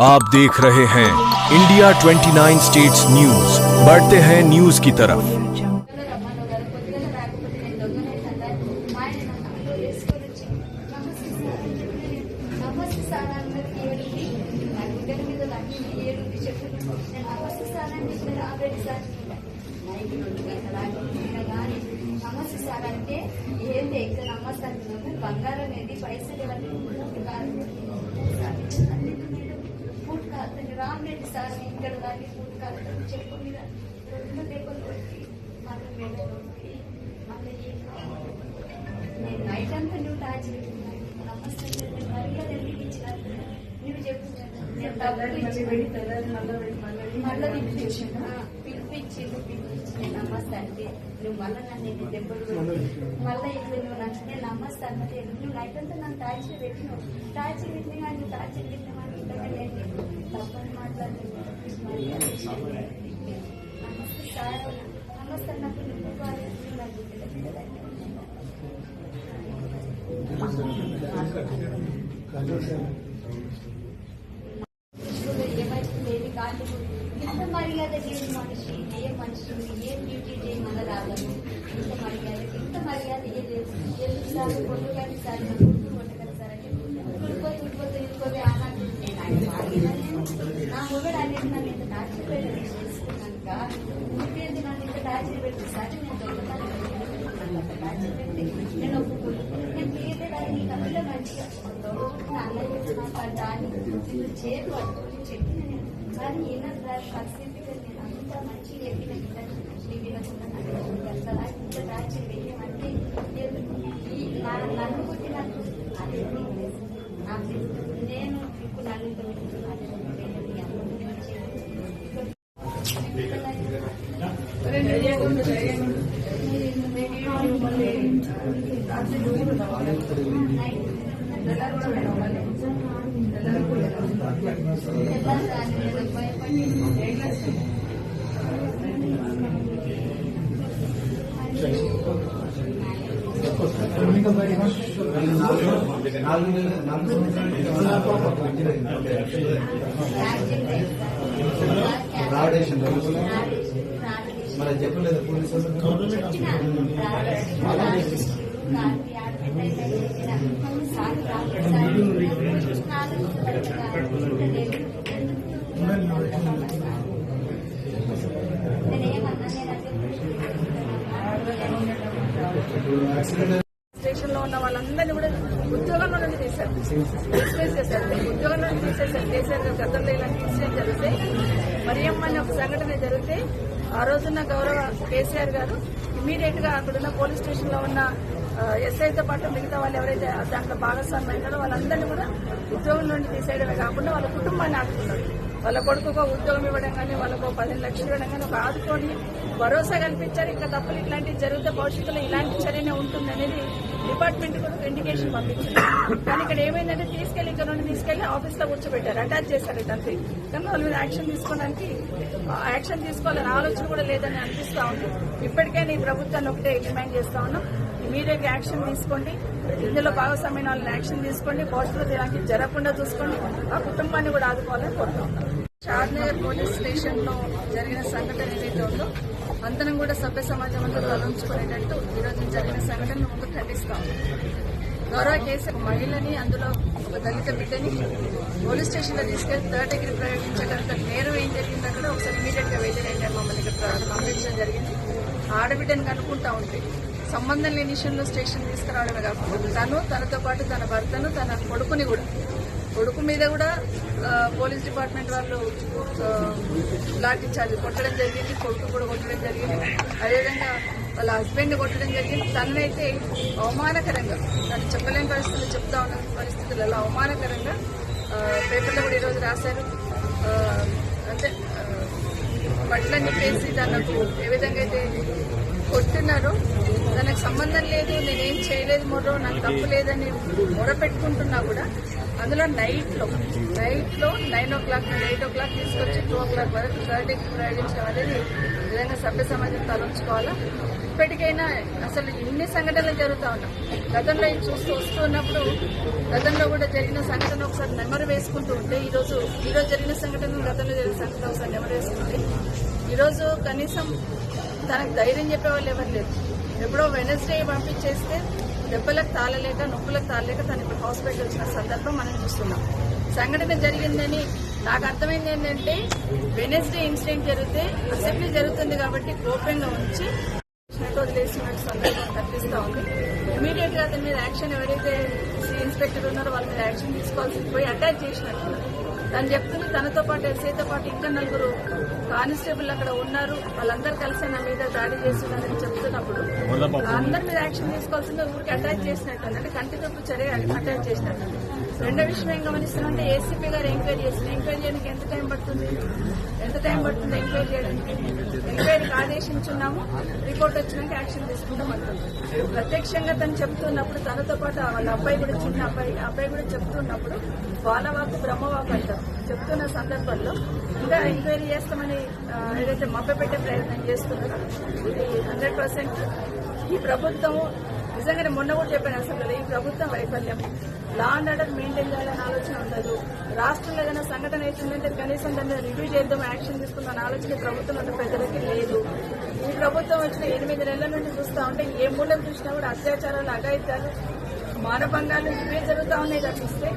आप देख रहे हैं इंडिया 29 स्टेट्स न्यूज। बढ़ते हैं न्यूज की तरफ। బంగారం అనేది పైసలు రామరెడ్డి సార్ ఇక్కడ దాన్ని ఫుడ్ కాదని చెప్పు మీద రెండు దెబ్బలు కొట్టి మళ్ళీ మీద కొట్టి మళ్ళీ నేను నైట్ అంతా నువ్వు టార్చ్ పెట్టుకున్నాను. నమస్తే మర్యాద ఎందుకు ఇచ్చినారు నువ్వు చెప్పు. మళ్ళీ పిలిపించి నేను నమస్తే అంటే నువ్వు మళ్ళీ నన్ను దెబ్బలు మళ్ళీ ఇప్పుడు నువ్వు నన్ను నేను నమస్తే అంటే నువ్వు నైట్ అంతా నన్ను టార్చర్ పెట్టినావు. టార్చర్ పెట్టినా కానీ టార్చర్ పెట్టినామని ఇంతకంటే తప్పని మాట్లాడి నమస్తే సార్ నమస్తే నాకు ఏమైతుంది ఏమి కాదు. ఇంత మర్యాద లేని మనిషి ఏ మనిషి ఏం డ్యూటీ చేయమని రాగలను. ఇంత మర్యాద ఎందుకు సార్ కొట్టు కానీ సార్ కొట్టగలి సార్ అంటే ఉడిపోతే ఆనాడు నా మొగడు అనేది నన్ను ఇంత టార్చర్ పెట్టి చేసుకున్నాక నువ్వేంది నన్ను ఇంత టార్చర్ పెట్టి సార్ నేను టార్చర్ పెట్టి నేను ఒప్పుకున్నాను. నేను పేదడానికి నీకు అందులో మంచిగా అన్నయ్య మాట్లాడడానికి నువ్వు చేరు పట్టుకొని చెప్పిన నేను కానీ ఏమన్నా పరిస్థితిగా నేను అంత మంచిగా చెప్పిన వినకుండా ఎంతలా ఇంత టార్చర్ వేయమంటే నన్ను కొట్టినట్టు అదే నాకు నేను ఇప్పుడు నన్ను మన చెప్పలేదు పోలీసులు స్టేషన్ లో ఉన్న వాళ్ళందరినీ కూడా ఉద్యోగంలో నుండి తీశారు. డిస్ప్లేస్ చేశారు. ఉద్యోగంలో నుండి తీసేశారు. కేసీఆర్ గారు గతంలో ఇలాంటి ఇన్సిడెంట్ జరిగితే మరియమ్మ అనే ఒక సంఘటన జరిగితే ఆ రోజున్న గౌరవ కేసీఆర్ గారు ఇమీడియట్ గా అక్కడున్న పోలీస్ స్టేషన్ లో ఉన్న ఎస్ఐతో పాటు మిగతా వాళ్ళు ఎవరైతే దాంట్లో భాగస్వామ్యం అయినారో వాళ్ళందరినీ కూడా ఉద్యోగం నుండి తీసేయడమే కాకుండా వాళ్ళ కుటుంబాన్ని ఆదుకున్నారు. వాళ్ళ కొడుకు ఉద్యోగం ఇవ్వడం కానీ వాళ్ళకు 15 లక్షలు ఇవ్వడం కానీ ఒక ఆదుకొని భరోసా కల్పించారు. ఇంకా తప్పులు ఇట్లాంటివి జరిగితే భవిష్యత్తులో ఇలాంటి చర్యనే ఉంటుంది అనేది డిపార్ట్మెంట్ కూడా ఇండికేషన్ పంపించింది. కానీ ఇక్కడ ఏమైందంటే ఇక్కడ నుండి తీసుకెళ్లి ఆఫీస్ లో కూర్చోబెట్టారు. అటాచ్ చేశారు ఇదంతా. కానీ వాళ్ళ మీద యాక్షన్ తీసుకోవాలని ఆలోచన కూడా లేదని అనిపిస్తా ఉంది. ఇప్పటికైనా ఈ ప్రభుత్వాన్ని ఒకటే డిమాండ్ చేస్తా ఉన్నాం. ఇమీడియట్ యాక్షన్ తీసుకోండి. ఇందులో భాగస్వామ్యం వాళ్ళని యాక్షన్ తీసుకోండి. భవిష్యత్తులో ఇలాంటివి జరగకుండా చూసుకోండి. ఆ కుటుంబాన్ని కూడా ఆదుకోవాలని కోరుతున్నాం. షాద్నగర్ పోలీస్ స్టేషన్ లో జరిగిన సంఘటన ఏదైతే ఉందో అందరం కూడా సభ్య సమాజం అంతా తలంచుకునేటట్టు ఈరోజు జరిగిన సంఘటనను ముందు ఖండిస్తాం. గౌరవ కేసు మహిళని అందులో ఒక దళిత బిడ్డని పోలీస్ స్టేషన్ లో తీసుకెళ్లి థర్డ్ డిగ్రీ ప్రయోగించగలంత నేరం ఏం జరిగిందో కూడా ఒకసారి ఇమీడియట్ గా వెయిటెడ్ మమ్మల్ని ఇక్కడ పంపించడం జరిగింది. ఆడబిడ్డని కనుక్కుంటా ఉంటే సంబంధం లేని విషయంలో స్టేషన్ తీసుకురావడమే కాకుండా తనతో పాటు తన భర్తను తన కొడుకు మీద కూడా పోలీస్ డిపార్ట్మెంట్ వాళ్ళు లాఠీ చార్జ్ కొట్టడం జరిగింది. కొడుకు కూడా కొట్టడం జరిగింది. అదేవిధంగా వాళ్ళ హస్బెండ్ కొట్టడం జరిగింది. తననైతే అవమానకరంగా తను చెప్పలేని పరిస్థితులు చెప్తా ఉన్న పరిస్థితులలో అవమానకరంగా పేపర్లో కూడా ఈరోజు రాశారు. అంటే బట్టలన్నీ వేసి తనకు ఏ విధంగా అయితే కొట్టున్నారో తనకు సంబంధం లేదు, నేనేం చేయలేదు మొర్రో నాకు తప్పు లేదని మొర పెట్టుకుంటున్నా కూడా అందులో నైట్ లో 9 o'clock నుండి 8 o'clock తీసుకొచ్చి 2 o'clock వరకు ప్రయోగించడం అనేది నిజంగా సభ్య సమాజం తలంచుకోవాలా. ఇప్పటికైనా అసలు ఇన్ని సంఘటనలు జరుగుతూ ఉన్నాయి. గతంలో ఇది చూస్తూ వస్తున్నప్పుడు గతంలో కూడా జరిగిన సంఘటన ఒకసారి నెమరు వేసుకుంటూ ఉంటే ఈరోజు జరిగిన సంఘటన గతంలో జరిగిన సంఘటన ఒకసారి నెమరు వేసుకుంటే ఈరోజు కనీసం తనకు ధైర్యం చెప్పేవాళ్ళు ఎవరు లేరు. ఎప్పుడో వెనస్డే పంపించేస్తే దెబ్బలకు తాళలేక నొప్పులకు తాళలేక తను ఇప్పుడు హాస్పిటల్ వచ్చిన సందర్భం మనం చూస్తున్నాం. సంఘటన జరిగిందని నాకు అర్థమైంది ఏంటంటే వెనస్డే ఇన్సిడెంట్ జరిగితే అసెంబ్లీ జరుగుతుంది కాబట్టి గోప్యంగా ఉంచి వదిలేసినట్టు సందర్భం కనిపిస్తా ఉంది. ఇమీడియట్ గా అతని మీద యాక్షన్ ఎవరైతే ఇన్స్పెక్టర్ ఉన్నారో వాళ్ళ మీద యాక్షన్ తీసుకోవాల్సి పోయి అటాక్ చేసినట్టు తను చెప్తుంది. తనతో పాటు ఎస్ఐతో పాటు ఇంకా 4 కానిస్టేబుల్ అక్కడ ఉన్నారు, వాళ్ళందరూ కలిసి నా మీద దాడి చేస్తున్నారని చెప్తున్నప్పుడు అందరి మీద యాక్షన్ తీసుకోవాల్సిందే. ఊరికి అటాక్ చేసినట్టు అంటే కంటి తప్పు చర్య అటాక్ చేసినట్టు. రెండో విషయం ఏం గమనిస్తున్నామంటే ఏసీపీ గారు ఎంక్వైరీ చేస్తున్నారు. ఎంక్వైరీ చేయడానికి ఎంత టైం పడుతుంది ఎంక్వైరీ చేయడానికి? ఎంక్వైరీకి ఆదేశించున్నాము, రిపోర్ట్ వచ్చినాక యాక్షన్ తీసుకుంటాం అంటుంది. ప్రత్యక్షంగా తను చెప్తున్నప్పుడు తనతో పాటు వాళ్ళ అబ్బాయి కూడా చిన్న అబ్బాయి కూడా చెప్తున్నప్పుడు బాలవాకు బ్రహ్మవాకు అంటారు చెప్తున్న సందర్భంలో ఇంకా ఎంక్వైరీ చేస్తామని ఏదైతే మభ్యపెట్టే ప్రయత్నం చేస్తున్నారో ఇది 100% ఈ ప్రభుత్వం నిజంగానే మొన్న కూడా చెప్పాను అసలు ఈ ప్రభుత్వం వైఫల్యం. లా అండ్ ఆర్డర్ మెయింటైన్ చేయాలని ఆలోచన ఉండదు. రాష్ట్రంలో ఏదైనా సంఘటన అవుతుందంటే కనీసం దాన్ని రివ్యూ చేద్దాం, యాక్షన్ తీసుకుందాం ఆలోచన ప్రభుత్వంలో ప్రజలకి లేదు. ఈ ప్రభుత్వం వచ్చిన 8 నెలల నుండి చూస్తా ఉంటే ఏ మూలం చూసినా కూడా అత్యాచారాలు, అఘాయిత్యాలు, మానభంగాలు ఇవే జరుగుతూ ఉన్నాయి తప్పిస్తే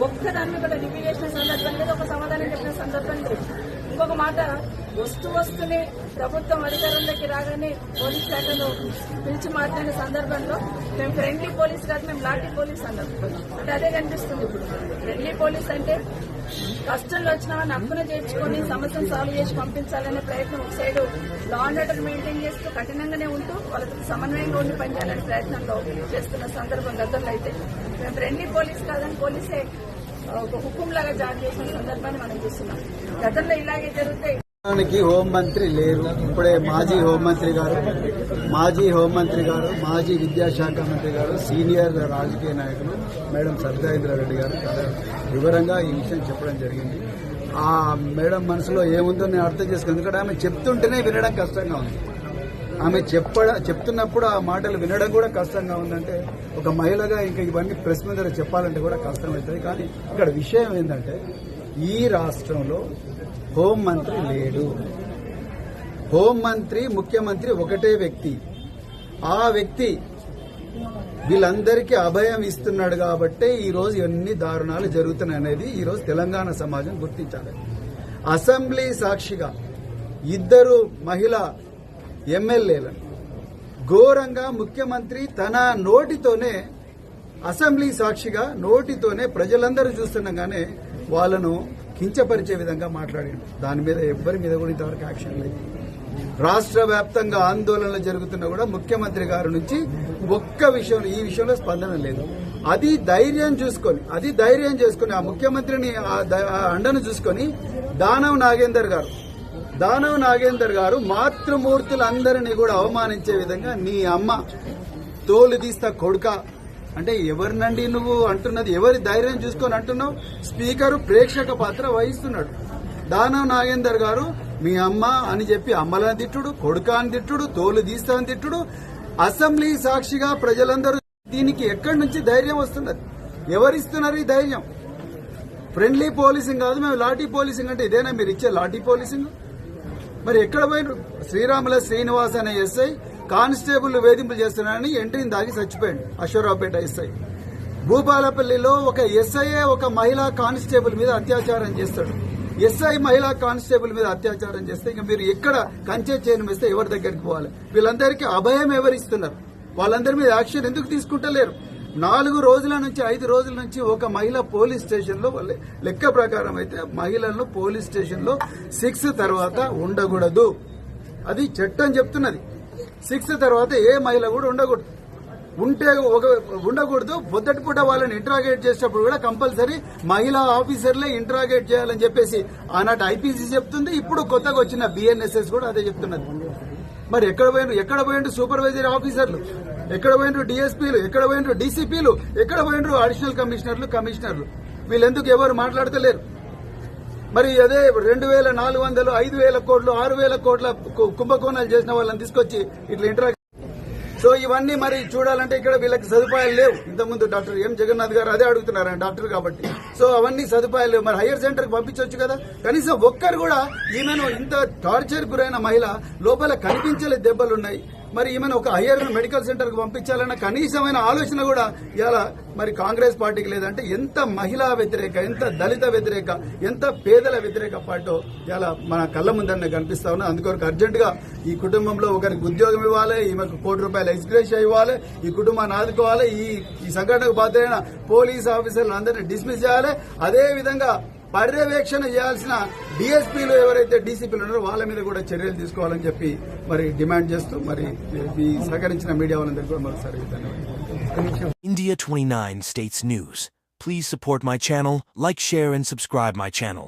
ఒక్కదాన్ని కూడా రివ్యూ చేసిన సందర్భం లేదు, ఒక సమాధానం చెప్పిన సందర్భం లేదు. ఇంకొక మాట వస్తూనే ప్రభుత్వం అధికారంలోకి రాగానే పోలీస్ శాఖను పిలిచి మాట్లాడిన సందర్భంలో మేము ఫ్రెండ్లీ పోలీస్ కాదు మేము లాఠీ పోలీస్ అన్నాం. అంటే అదే కనిపిస్తుంది ఇప్పుడు. ఫ్రెండ్లీ పోలీస్ అంటే కష్టంలో వచ్చిన వాళ్ళని హక్కున చేర్చుకొని సమస్యను సాల్వ్ చేసి పంపించాలనే ప్రయత్నం ఒక side law and order maintain చేస్తూ కఠినంగానే ఉంటూ వాళ్ళకి సమన్వయంగా ఉండి పనిచేయాలనే ప్రయత్నంలో చేస్తున్న సందర్భం గతంలో అయితే మేము ఫ్రెండ్లీ పోలీస్ కాదని పోలీసే ఒక హుకుంలాగా జారీ చేసిన సందర్భాన్ని మనం చూస్తున్నాం. గతంలో ఇలాగే జరిగితే హోంమంత్రి లేరు. ఇప్పుడే మాజీ హోంమంత్రి గారు, మాజీ విద్యాశాఖ మంత్రి గారు, సీనియర్ రాజకీయ నాయకులు మేడం సబితాఇంద్రారెడ్డి గారు చాలా వివరంగా ఈ విషయం చెప్పడం జరిగింది. ఆ మేడం మనసులో ఏముందో నేను అర్థం చేసుకున్నాను. ఎందుకంటే ఆమె చెప్తుంటేనే వినడం కష్టంగా ఉంది. ఆమె చెప్తున్నప్పుడు ఆ మాటలు వినడం కూడా కష్టంగా ఉందంటే ఒక మహిళగా ఇంకా ఇవన్నీ ప్రెస్ ముందర చెప్పాలంటే కూడా కష్టమవుతుంది. కానీ ఇక్కడ విషయం ఏంటంటే ఈ రాష్ట్రంలో హోంమంత్రి లేడు. హోంమంత్రి, ముఖ్యమంత్రి ఒకటే వ్యక్తి. ఆ వ్యక్తి వీళ్ళందరికీ అభయం ఇస్తున్నాడు కాబట్టే ఈరోజు ఎన్ని దారుణాలు జరుగుతున్నాయనేది ఈరోజు తెలంగాణ సమాజం గుర్తించాలి. అసెంబ్లీ సాక్షిగా 2 మహిళా ఎమ్మెల్యేలను ఘోరంగా ముఖ్యమంత్రి తన నోటితోనే అసెంబ్లీ సాక్షిగా నోటితోనే ప్రజలందరూ చూస్తుండగానే వాళ్ళను కించపరిచే విధంగా మాట్లాడాడు. దాని మీద ఎవ్వరి మీద కూడా ఇంతవరకు యాక్షన్ లేదు. రాష్ట్ర వ్యాప్తంగా ఆందోళనలు జరుగుతున్నా కూడా ముఖ్యమంత్రి గారి నుంచి ఈ విషయంలో స్పందన లేదు. అది ధైర్యం చేసుకుని ఆ ముఖ్యమంత్రిని అండను చూసుకొని దానవ్ నాగేందర్ గారు మాతృమూర్తులందరినీ కూడా అవమానించే విధంగా నీ అమ్మ తోలు తీస్తా కొడుక అంటే ఎవరినండి నువ్వు అంటున్నది? ఎవరి ధైర్యం చూసుకొని అంటున్నావు? స్పీకరు ప్రేక్షక పాత్ర వహిస్తున్నాడు. దానవ్ నాగేందర్ గారు మీ అమ్మ అని చెప్పి అమ్మలని తిట్టుడు, కొడుక అని తిట్టుడు, తోలు తీస్తా అని తిట్టుడు. అసెంబ్లీ సాక్షిగా ప్రజలందరూ దీనికి ఎక్కడి నుంచి ధైర్యం వస్తున్నది? ఎవరిస్తున్నారు ఈ ధైర్యం? ఫ్రెండ్లీ పోలీసింగ్ కాదు, మేము లాఠీ పోలీసింగ్ అంటే ఇదేనా మీరు ఇచ్చే లాఠీ పోలీసింగ్? మరి ఎక్కడ పోయినారు? శ్రీరాముల శ్రీనివాస్ అనే ఎస్ఐ కానిస్టేబుల్ వేధింపులు చేస్తున్నారని ఎంట్రీని దాగి చచ్చిపోయాడు. అశ్వరావుపేట ఎస్ఐ. భూపాలపల్లిలో ఒక ఎస్ఐఏ ఒక మహిళా కానిస్టేబుల్ మీద అత్యాచారం చేస్తాడు. ఎస్ఐ మహిళా కానిస్టేబుల్ మీద అత్యాచారం చేస్తే ఇంకా మీరు ఎక్కడ కంచె చేయను వేస్తే ఎవరి దగ్గరికి పోవాలి? వీళ్ళందరికీ అభయం ఎవరిస్తున్నారు? వాళ్ళందరి మీద యాక్షన్ ఎందుకు తీసుకుంటలేరు? 4 రోజుల నుంచి 5 రోజుల నుంచి ఒక మహిళ పోలీస్ స్టేషన్ లో లెక్క ప్రకారం అయితే మహిళలను పోలీస్ స్టేషన్ లో 6 తర్వాత ఉండకూడదు. అది చట్టం చెప్తున్నది. 6 తర్వాత ఏ మహిళ కూడా ఉండకూడదు. ఉండకూడదు. పొద్దుటి పూట వాళ్ళని ఇంట్రాగేట్ చేసేటప్పుడు కూడా కంపల్సరీ మహిళా ఆఫీసర్లే ఇంట్రాగేట్ చేయాలని చెప్పేసి ఆనాటి ఐపీసీ చెప్తుంది. ఇప్పుడు కొత్తగా వచ్చిన బిఎన్ఎస్ఎస్ కూడా అదే చెప్తున్నది. మరి ఎక్కడ పోయిండ్రు సూపర్వైజరీ ఆఫీసర్లు? ఎక్కడ పోయిండ్రు డిఎస్పీలు? ఎక్కడ పోయిండ్రు డీసీపీలు? ఎక్కడ పోయిండ్రు అడిషనల్ కమిషనర్లు? వీళ్ళెందుకు ఎవరు మాట్లాడతలేరు? మరి అదే 2,400, 5,000 కోట్లు, 6,000 కోట్ల కుంభకోణాలు చేసిన వాళ్ళని తీసుకొచ్చి ఇట్లా ఇంటరాక్ట్. సో ఇవన్నీ మరి చూడాలంటే ఇక్కడ వీళ్ళకి సదుపాయాలు లేవు. ఇంతకుముందు డాక్టర్ ఎం జగన్నాథ్ గారు అదే అడుగుతున్నారు, డాక్టర్ కాబట్టి. సో అవన్నీ సదుపాయాలు లేవు. మరి హైయర్ సెంటర్ కి పంపించవచ్చు కదా. కనీసం ఒక్కరు కూడా ఈమెను, ఇంత టార్చర్ గురైన మహిళ, లోపల కనిపించలే దెబ్బలున్నాయి, మరి ఈమెను ఒక హయ్యర్ మెడికల్ సెంటర్ కు పంపించాలన్న కనీసమైన ఆలోచన కూడా ఇలా మరి కాంగ్రెస్ పార్టీకి లేదంటే ఎంత మహిళా వ్యతిరేక, ఎంత దళిత వ్యతిరేక, ఎంత పేదల వ్యతిరేక పార్టీ ఇలా మన కళ్ళ ముందరనే కనిపిస్తా ఉన్నా. అందుకొరకు అర్జెంట్ గా ఈ కుటుంబంలో ఒకరికి ఉద్యోగం ఇవ్వాలి, ఈమెకు ₹1,00,00,000 ఎక్స్గ్రేషియా ఇవ్వాలి, ఈ కుటుంబాన్ని ఆదుకోవాలి, ఈ సంఘటనకు బాధ్యులైన పోలీస్ ఆఫీసర్లు అందరినీ డిస్మిస్ చేయాలి. అదే విధంగా పర్యవేక్షణ చేయాల్సిన డిఎస్పీలు ఎవరైతే డీసీపీలు ఉన్నారో వాళ్ళ మీద కూడా చర్యలు తీసుకోవాలని చెప్పి మరి డిమాండ్ చేస్తూ మరి ఈ సహకరించిన మీడియా వాళ్ళందరికీ కూడా మరోసారి ధన్యవాదాలు. India 29 States News. Please support my channel, like, share and subscribe my channel.